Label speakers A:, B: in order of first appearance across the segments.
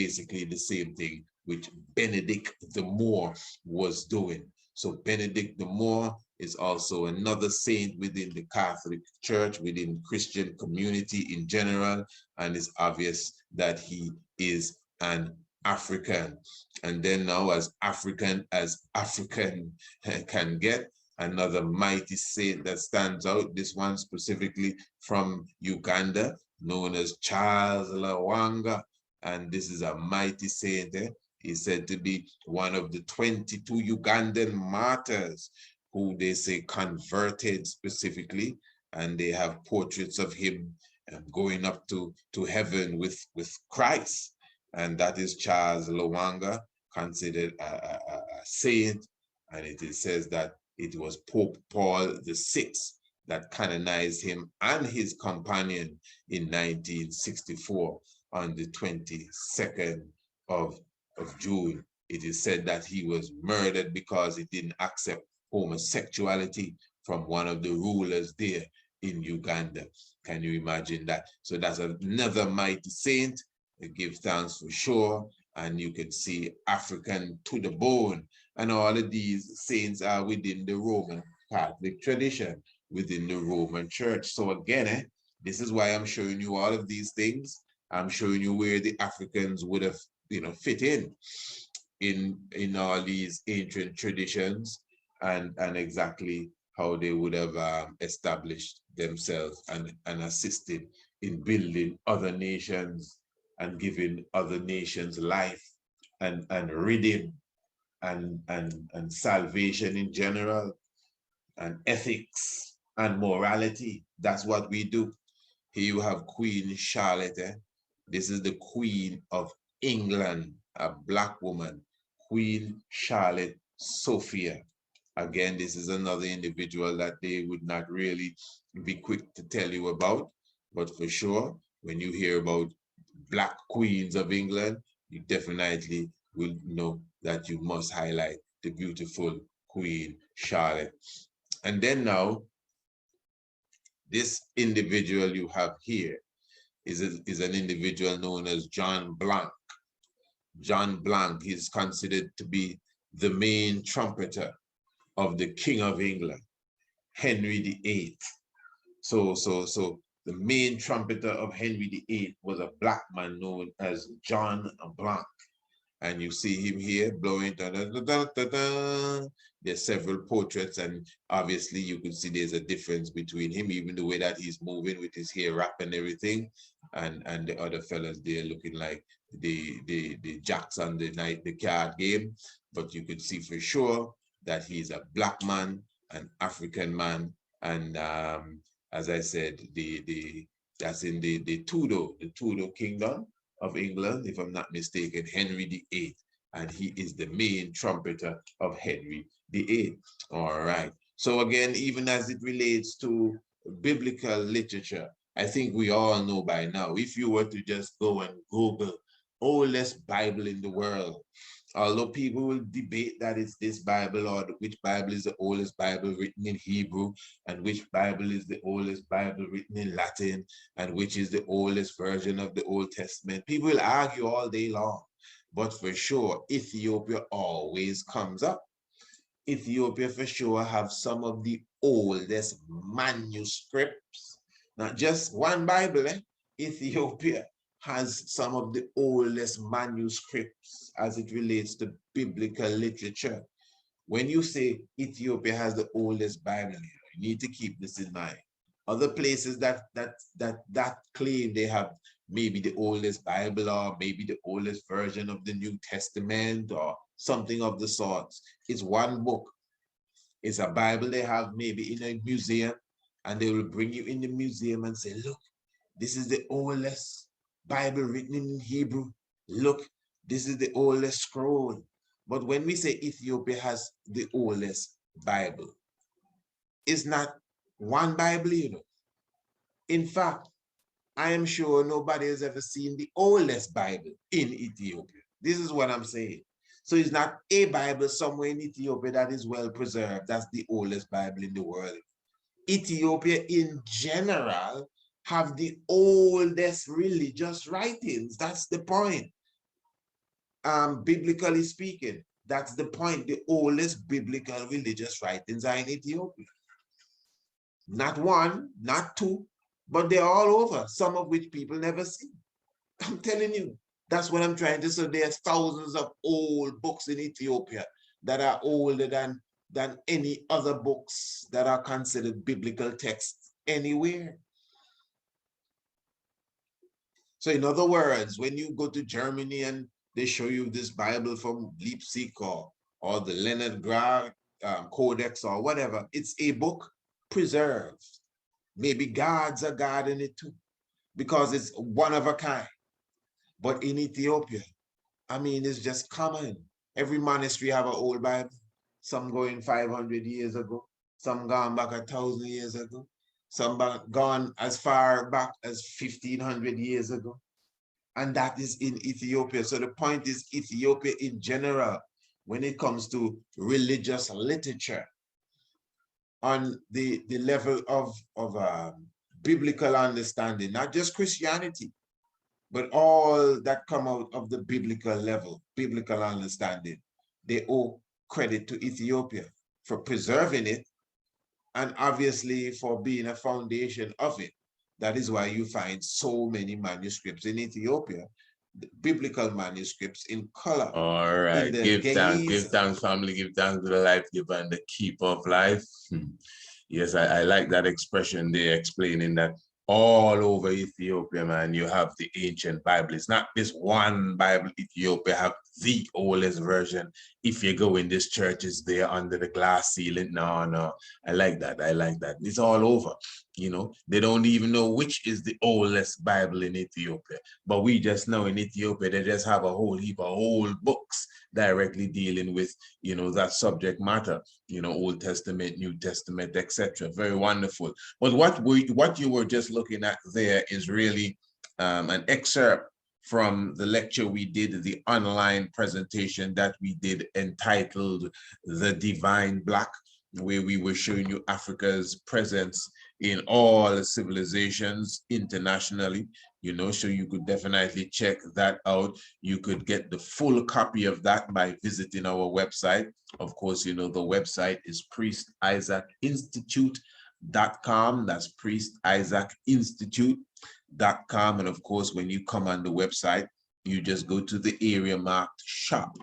A: basically the same thing which Benedict the Moor was doing. So Benedict the Moor is also another saint within the Catholic Church, within Christian community in general, and it's obvious that he is an African. And then now, as African can get, another mighty saint that stands out, this one specifically from Uganda, known as Charles Lwanga. And this is a mighty saint. He's said to be one of the 22 Ugandan martyrs who they say converted specifically, and they have portraits of him going up to heaven with Christ. And that is Charles Lwanga, considered a saint. And it says that it was Pope Paul VI that canonized him and his companion in 1964 on the 22nd of June. It is said that he was murdered because he didn't accept homosexuality from one of the rulers there in Uganda. Can you imagine that? So that's another mighty saint. I give thanks for sure. And you can see African to the bone. And all of these saints are within the Roman Catholic tradition, within the Roman Church. So again, this is why I'm showing you all of these things. I'm showing you where the Africans would have, fit in all these ancient traditions, and exactly how they would have established themselves and assisted in building other nations and giving other nations life and rhythm and salvation in general, and ethics and morality. That's what we do. Here you have Queen Charlette. This is the Queen of England, a Black woman, Queen Charlotte Sophia. Again, this is another individual that they would not really be quick to tell you about, but for sure, when you hear about Black queens of England, you definitely will know that you must highlight the beautiful Queen Charlotte. And then now, this individual you have here is an individual known as John Blanc. John Blanc is considered to be the main trumpeter of the King of England, Henry VIII. So the main trumpeter of Henry VIII was a Black man known as John Blanc. And you see him here blowing, da, da, da, da, da, da. There's several portraits, and obviously you can see there's a difference between him, even the way that he's moving with his hair wrap and everything, and the other fellas there looking like the jacks on the card game. But you could see for sure that he's a Black man, an African man, and as I said, that's in the Tudor kingdom of England, if I'm not mistaken, Henry VIII, and he is the main trumpeter of Henry VIII. All right. So again, even as it relates to biblical literature, I think we all know by now, if you were to just go and Google oldest Bible in the world, although people will debate that it's this Bible or which Bible is the oldest Bible written in Hebrew, and which Bible is the oldest Bible written in Latin, and which is the oldest version of the Old Testament. People will argue all day long, but for sure, Ethiopia always comes up. Ethiopia for sure have some of the oldest manuscripts, not just one Bible. Ethiopia has some of the oldest manuscripts as it relates to biblical literature. When you say Ethiopia has the oldest Bible, you need to keep this in mind. Other places that claim they have maybe the oldest Bible or maybe the oldest version of the New Testament or something of the sorts. It's one book. It's a Bible they have maybe in a museum, and they will bring you in the museum and say, look, this is the oldest Bible written in Hebrew. Look, this is the oldest scroll. But when we say Ethiopia has the oldest Bible, it's not one Bible, In fact, I am sure nobody has ever seen the oldest Bible in Ethiopia. This is what I'm saying. So it's not a Bible somewhere in Ethiopia that is well preserved. That's the oldest Bible in the world. Ethiopia in general have the oldest religious writings. That's the point. biblically speaking. That's the point. The oldest biblical religious writings are in Ethiopia. Not one, not two, but they're all over, some of which people never see. I'm telling you, that's what I'm trying to say. There's thousands of old books in Ethiopia that are older than any other books that are considered biblical texts anywhere. So in other words, when you go to Germany and they show you this Bible from Leipzig or the Leonard Graf Codex or whatever, it's a book preserved. Maybe God's a God in it too, because it's one of a kind. But in Ethiopia, I mean, it's just common. Every monastery have an old Bible. Some going 500 years ago. Some gone back 1,000 years ago. Some gone as far back as 1,500 years ago. And that is in Ethiopia. So the point is, Ethiopia in general, when it comes to religious literature, on the level of biblical understanding, not just Christianity, but all that come out of the biblical level, biblical understanding, they owe credit to Ethiopia for preserving it, and obviously for being a foundation of it. That is why you find so many manuscripts in Ethiopia, biblical manuscripts in color.
B: All right, give thanks, family, give thanks to the life giver and the keeper of life. Yes, I like that expression there, explaining that all over Ethiopia, man, you have the ancient Bible. It's not this one Bible. Ethiopia have the oldest version. If you go in this church, it's there under the glass ceiling. No, I like that. I like that. It's all over. You know, they don't even know which is the oldest Bible in Ethiopia. But we just know in Ethiopia, they just have a whole heap of old books directly dealing with, you know, that subject matter, you know, Old Testament, New Testament, etc. Very wonderful. But what you were just looking at there is really an excerpt from the lecture we did, the online presentation that we did entitled The Divine Black, where we were showing you Africa's presence in all civilizations internationally, you know, so you could definitely check that out. You could get the full copy of that by visiting our website. Of course, you know, the website is priestisaachinstitute.com. That's priestisaachinstitute.com. And of course, when you come on the website, you just go to the area marked shop.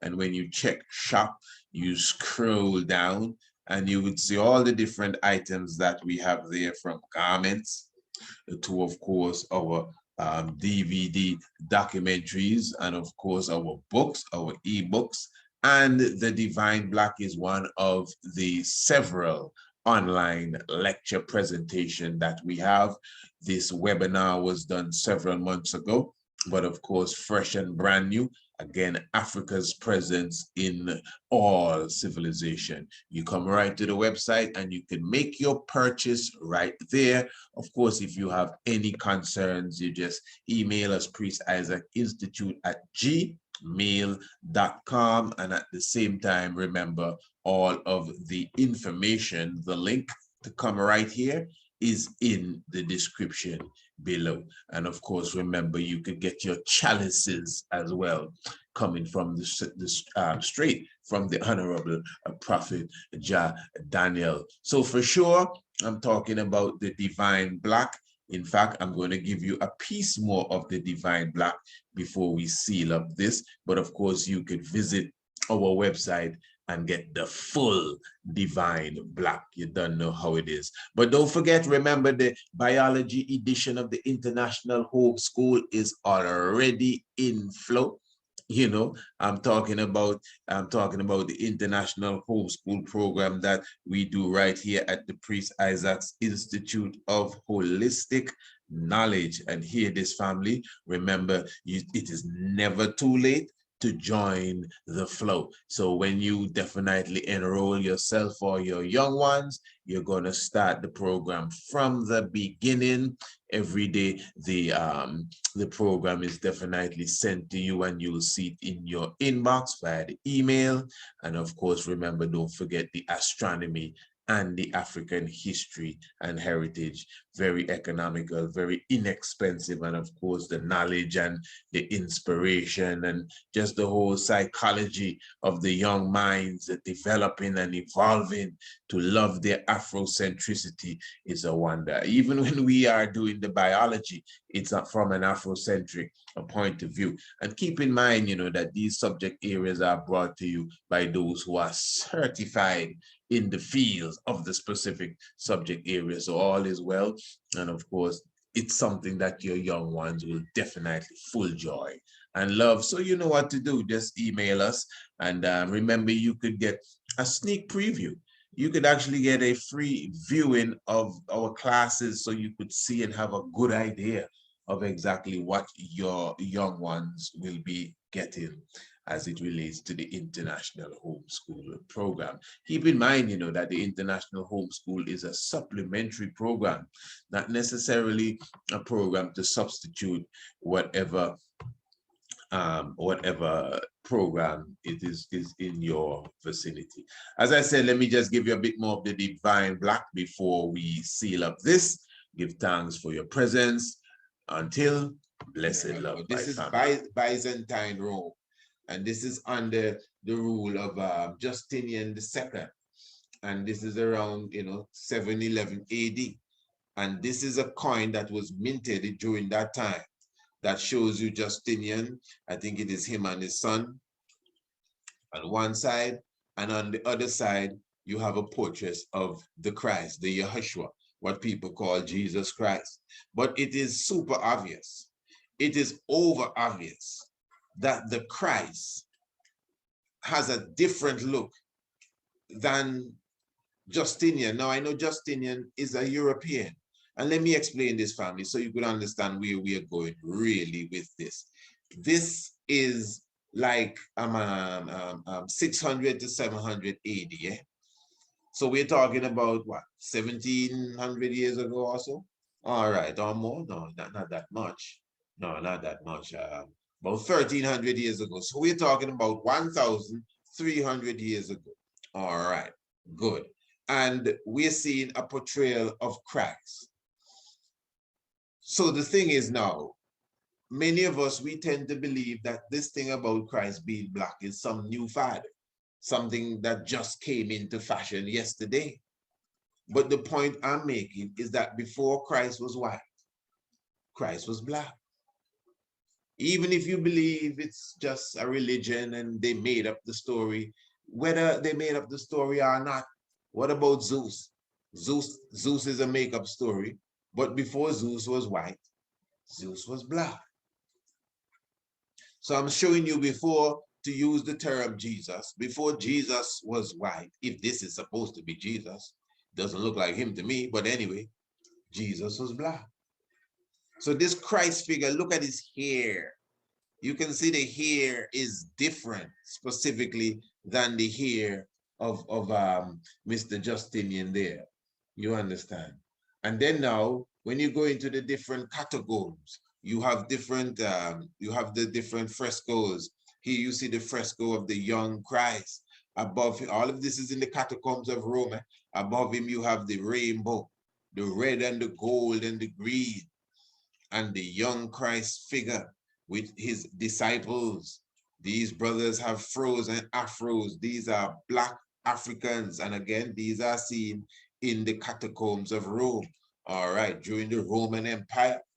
B: And when you check shop, you scroll down and you would see all the different items that we have there, from garments to, of course, our DVD documentaries, and of course, our books, our eBooks. And the Divine Black is one of the several online lecture presentation that we have. This webinar was done several months ago, but of course, fresh and brand new. Again, Africa's presence in all civilization. You come right to the website and you can make your purchase right there. Of course, if you have any concerns, you just email us, priestisaachinstitute@gmail.com. And at the same time, remember, all of the information, the link to come right here is in the description below. And of course, remember, you could get your chalices as well, coming from the straight from the Honorable Prophet Jah Daniel. So for sure, I'm talking about the Divine Black. In fact, I'm going to give you a piece more of the Divine Black before we seal up this. But of course, you could visit our website and get the full Divine Black. You don't know how it is. But don't forget, remember, the biology edition of the International Home School is already in flow. You know, I'm talking about the International Homeschool program that we do right here at the Priest Isaac's Institute of Holistic Knowledge. And hear this, family, remember, it is never too late to join the flow. So when you definitely enroll yourself or your young ones, you're going to start the program from the beginning. Every day, the program is definitely sent to you, and you'll see it in your inbox via the email. And of course, remember, don't forget the astronomy and the African history and heritage. Very economical, very inexpensive, and of course the knowledge and the inspiration and just the whole psychology of the young minds that developing and evolving to love their Afrocentricity is a wonder. Even when we are doing the biology, it's from an Afrocentric point of view. And keep in mind, you know, that these subject areas are brought to you by those who are certified in the fields of the specific subject area. So all is well. And of course, it's something that your young ones will definitely full joy and love. So you know what to do. Just email us. And remember, you could get a sneak preview. You could actually get a free viewing of our classes so you could see and have a good idea of exactly what your young ones will be getting as it relates to the International Homeschool Program. Keep in mind, you know, that the International Homeschool is a supplementary program, not necessarily a program to substitute whatever program it is in your vicinity. As I said, let me just give you a bit more of the divine black before we seal up this. Give thanks for your presence. Until blessed love.
A: This is Byzantine Rome, and this is under the rule of Justinian II, and this is around 711 AD, and this is a coin that was minted during that time. That shows you Justinian. I think it is him and his son on one side, and on the other side you have a portrait of the Christ, the Yeshua, what people call Jesus Christ. But it is super obvious, it is over obvious that the Christ has a different look than Justinian. Now I know Justinian is a European, and let me explain this, family, so you could understand where we are going really with this. This is like 600 to 700 AD, yeah? So we're talking about what, 1700 years ago or so? All right, or more? No, not that much. No, not that much. About 1300 years ago. So we're talking about 1300 years ago. All right, good. And we're seeing a portrayal of Christ. So the thing is now, many of us, we tend to believe that this thing about Christ being black is some new fad, something that just came into fashion yesterday. But the point I'm making is that before Christ was white, Christ was black. Even if you believe it's just a religion and they made up the story, whether they made up the story or not, what about Zeus? Zeus is a make-up story, but before Zeus was white, Zeus was black. So I'm showing you before, to use the term Jesus, before Jesus was white, if this is supposed to be Jesus, doesn't look like him to me, but anyway, Jesus was black. So this Christ figure, look at his hair. You can see the hair is different specifically than the hair of Mr. Justinian there. You understand? And then now, when you go into the different catacombs, you have different, you have the different frescoes. Here you see the fresco of the young Christ. Above him, all of this is in the catacombs of Rome. Above him, you have the rainbow, the red and the gold and the green, and the young Christ figure with his disciples. These brothers have fros and afros. These are black Africans. And again, these are seen in the catacombs of Rome. All right, during the Roman Empire.